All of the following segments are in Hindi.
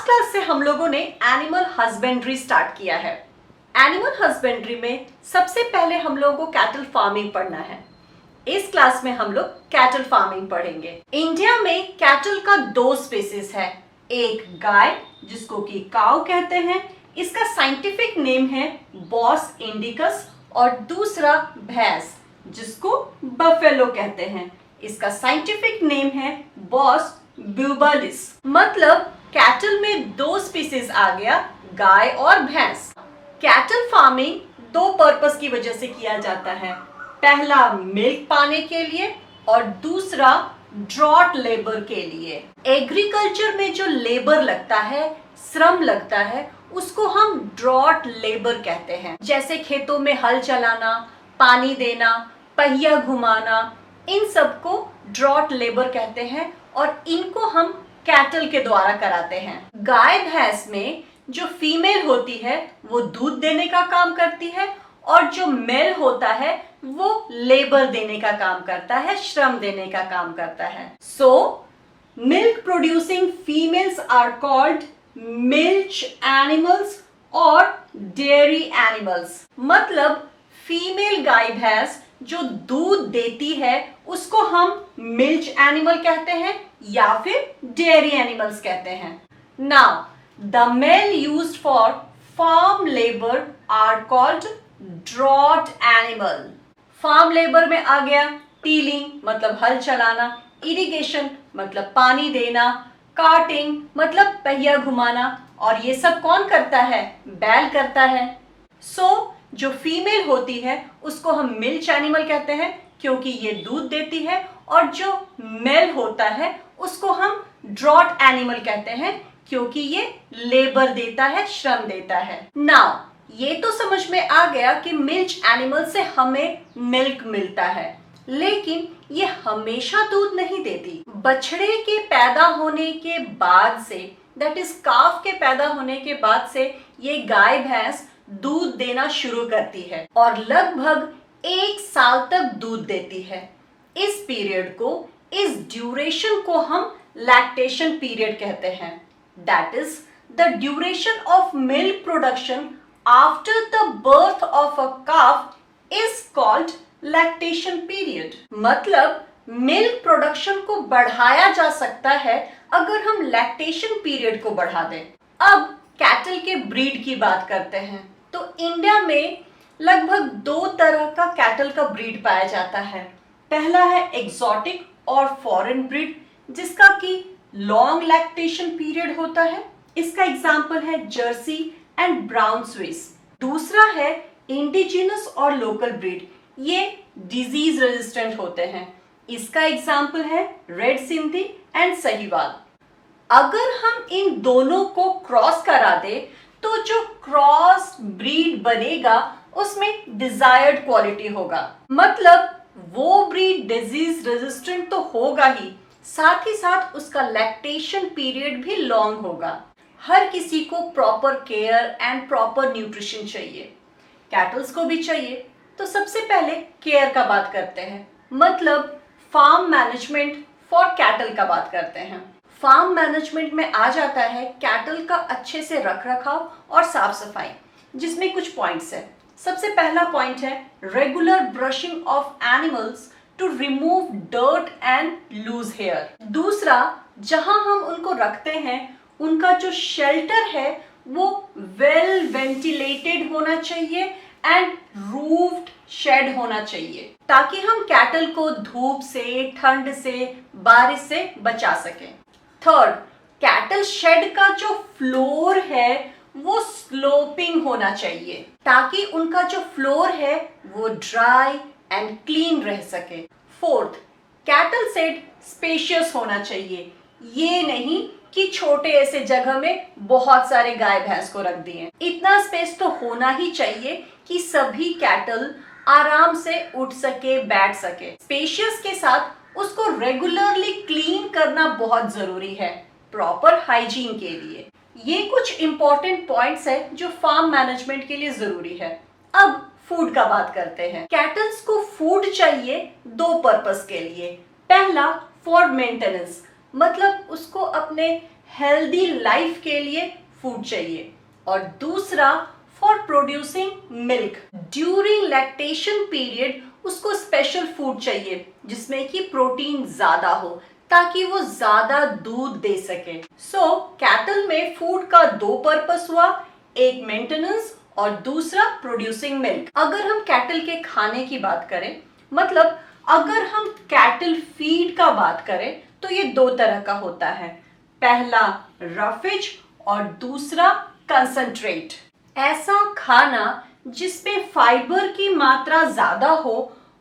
क्लास से हम लोगों ने एनिमल हस्बेंड्री स्टार्ट किया है। एनिमल हस्बेंड्री में सबसे पहले हम लोगों को कैटल फार्मिंग पढ़ना है। इस क्लास में हम लोग कैटल फार्मिंग पढ़ेंगे। इंडिया में कैटल का दो स्पीसीज है, एक गाय जिसको कि काऊ कहते हैं, इसका साइंटिफिक नेम है बॉस इंडिकस, और दूसरा भैंस जिसको बफेलो कहते हैं, इसका साइंटिफिक नेम है बॉस ब्यूबालिस। मतलब कैटल में दो स्पीसीज आ गया, गाय और भैंस। कैटल फार्मिंग दो पर्पस की वजह से किया जाता है, पहला मिल्क पाने के लिए और दूसरा ड्रॉट लेबर के लिए। एग्रीकल्चर में जो लेबर लगता है, श्रम लगता है, उसको हम ड्रॉट लेबर कहते हैं। जैसे खेतों में हल चलाना, पानी देना, पहिया घुमाना, इन सबको ड्रॉट लेबर कहते हैं और इनको हम कैटल के द्वारा कराते हैं। गाय भैंस में जो फीमेल होती है वो दूध देने का काम करती है और जो मेल होता है वो लेबर देने का काम करता है, श्रम देने का काम करता है। So milk producing females are called milch animals और डेयरी एनिमल्स। मतलब फीमेल गाय भैंस जो दूध देती है उसको हम मिल्च एनिमल कहते हैं या फिर डेयरी एनिमल्स कहते हैं। Now the male used for farm labour are called draught animal. Farm labour में आ गया टीलिंग मतलब हल चलाना, इरिगेशन मतलब पानी देना, कार्टिंग मतलब पहिया घुमाना, और ये सब कौन करता है? बैल करता है। सो जो फीमेल होती है उसको हम मिल्च एनिमल कहते हैं क्योंकि ये दूध देती है, और जो मेल होता है उसको हम ड्रॉट एनिमल कहते हैं क्योंकि ये लेबर देता है, श्रम देता है। नाउ ये तो समझ में आ गया कि मिल्च एनिमल से हमें मिल्क मिलता है, लेकिन ये हमेशा दूध नहीं देती। बछड़े के पैदा होने के बाद से, दैट इज काफ के पैदा होने के बाद से ये गाय भैंस दूध देना शुरू करती है और लगभग 1 साल तक दूध देती है। इस पीरियड को, इस ड्यूरेशन को हम लैक्टेशन पीरियड कहते हैं। That is the duration of milk production after the birth of a calf is called lactation period. मतलब मिल्क प्रोडक्शन को बढ़ाया जा सकता है अगर हम लैक्टेशन पीरियड को बढ़ा दें। अब कैटल के ब्रीड की बात करते हैं तो इंडिया में लगभग 2 तरह का कैटल का ब्रीड पाया जाता है। पहला है एग्जॉटिक और फॉरेन ब्रीड जिसका कि लॉन्ग लैक्टेशन पीरियड होता है, इसका एग्जांपल है जर्सी एंड ब्राउन स्विस। दूसरा है इंडिजिनस और लोकल ब्रीड, ये डिजीज रेजिस्टेंट होते हैं, इसका एग्जांपल है रेड सिंधी एंड सहीवाल। अगर हम इन दोनों को क्रॉस करा दे तो जो क्रॉस ब्रीड बनेगा उसमें डिजायर्ड क्वालिटी होगा। मतलब वो ब्रीड डिजीज रेजिस्टेंट तो होगा ही, साथ ही साथ उसका लैक्टेशन पीरियड भी लॉन्ग होगा। हर किसी को proper care and proper nutrition चाहिए, कैटल्स को भी चाहिए। तो सबसे पहले केयर का बात करते हैं, मतलब फार्म मैनेजमेंट फॉर कैटल का बात करते हैं। फार्म मैनेजमेंट में आ जाता है कैटल का अच्छे से रख रखाव और साफ सफाई, जिसमें कुछ पॉइंट्स है। सबसे पहला पॉइंट है regular brushing of animals to remove dirt and loose hair. दूसरा, जहां हम उनको रखते हैं उनका जो शेल्टर है वो वेल वेंटिलेटेड होना चाहिए एंड रूफ्ड शेड होना चाहिए ताकि हम कैटल को धूप से, ठंड से, बारिश से बचा सकें। थर्ड, कैटल शेड का जो फ्लोर है वो स्लोपिंग होना चाहिए ताकि उनका जो फ्लोर है वो ड्राई एंड क्लीन रह सके। फोर्थ, कैटल शेड स्पेशियस होना चाहिए, ये नहीं कि छोटे ऐसे जगह में बहुत सारे गाय भैंस को रख दिए। इतना स्पेस तो होना ही चाहिए कि सभी कैटल आराम से उठ सके, बैठ सके। स्पेशियस के साथ उसको रेगुलरली क्लीन करना बहुत जरूरी है प्रॉपर हाइजीन के लिए। ये कुछ इंपॉर्टेंट पॉइंट्स है जो फार्म मैनेजमेंट के लिए जरूरी है। अब फूड का बात करते हैं। कैटल्स को फूड चाहिए 2 पर्पस के लिए। पहला, फॉर मेंटेनेंस, मतलब उसको अपने हेल्दी लाइफ के लिए फूड चाहिए और दूसरा for producing milk. During lactation period उसको स्पेशल फूड चाहिए जिसमें कि प्रोटीन ज्यादा हो ताकि वो ज्यादा दूध दे सके। सो कैटल में फूड का दो पर्पस हुआ, एक मेंटेनेंस और दूसरा प्रोड्यूसिंग मिल्क। अगर हम कैटल के खाने की बात करें, मतलब अगर हम कैटल फीड का बात करें तो ये दो तरह का होता है, पहला रफेज और दूसरा कंसंट्रेट। ऐसा खाना जिसमें फाइबर की मात्रा ज्यादा हो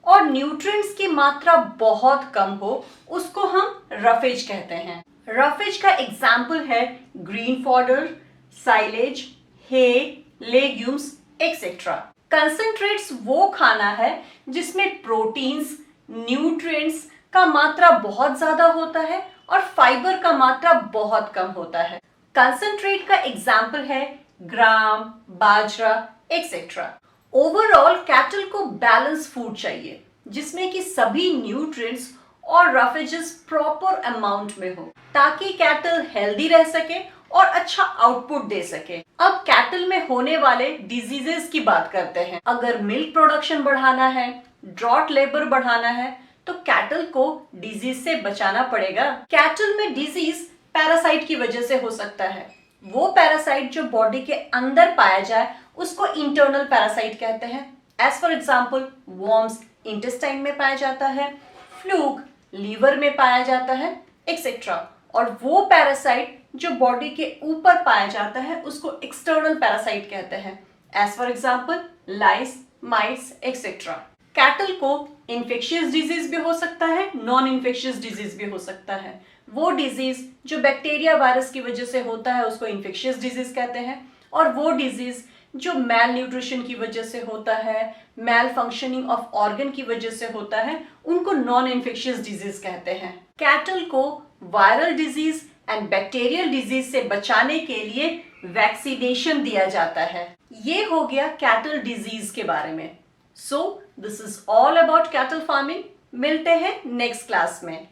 और न्यूट्रिएंट्स की मात्रा बहुत कम हो उसको हम रफेज कहते हैं। रफेज का एग्जाम्पल है ग्रीन फॉडर, साइलेज, हे, लेग्यूम्स एक्सेट्रा। कंसंट्रेट्स वो खाना है जिसमें प्रोटीन्स, न्यूट्रिएंट्स का मात्रा बहुत ज्यादा होता है और फाइबर का मात्रा बहुत कम होता है। कंसंट्रेट का एग्जाम्पल है ग्राम, बाजरा एक्सेट्रा। ओवरऑल कैटल को बैलेंस फूड चाहिए जिसमें कि सभी न्यूट्रिएंट्स और रफेजेस प्रॉपर अमाउंट में हो ताकि कैटल हेल्दी रह सके और अच्छा आउटपुट दे सके। अब कैटल में होने वाले डिजीजेस की बात करते हैं। अगर मिल्क प्रोडक्शन बढ़ाना है, ड्रॉट लेबर बढ़ाना है तो कैटल को डिजीज से बचाना पड़ेगा। कैटल में डिजीज पैरासाइट की वजह से हो सकता है। वो पैरासाइट जो बॉडी के अंदर पाया जाए उसको इंटरनल पैरासाइट कहते हैं। As for example worms intestine में पाया जाता है, फ्लूक लीवर में पाया जाता है एक्सेट्रा। और वो पैरासाइट जो बॉडी के ऊपर पाया जाता है उसको एक्सटर्नल पैरासाइट कहते हैं। As for example lice, mites etcetera. Cattle को इन्फेक्शियस डिजीज भी हो सकता है, नॉन इन्फेक्शियस डिजीज भी हो सकता है। वो डिजीज जो बैक्टीरिया वायरस की वजह से होता है उसको इन्फेक्शियस डिजीज कहते हैं और वो डिजीज जो मैल न्यूट्रिशन की वजह से होता है, मैल फंक्शनिंग ऑफ ऑर्गन की वजह से होता है, उनको नॉन इन्फेक्शियस डिजीज कहते हैं। कैटल को viral disease and bacterial disease से बचाने के लिए वैक्सीनेशन दिया जाता है। ये हो गया कैटल डिजीज के बारे में। So this is all about cattle farming. मिलते हैं नेक्स्ट क्लास में।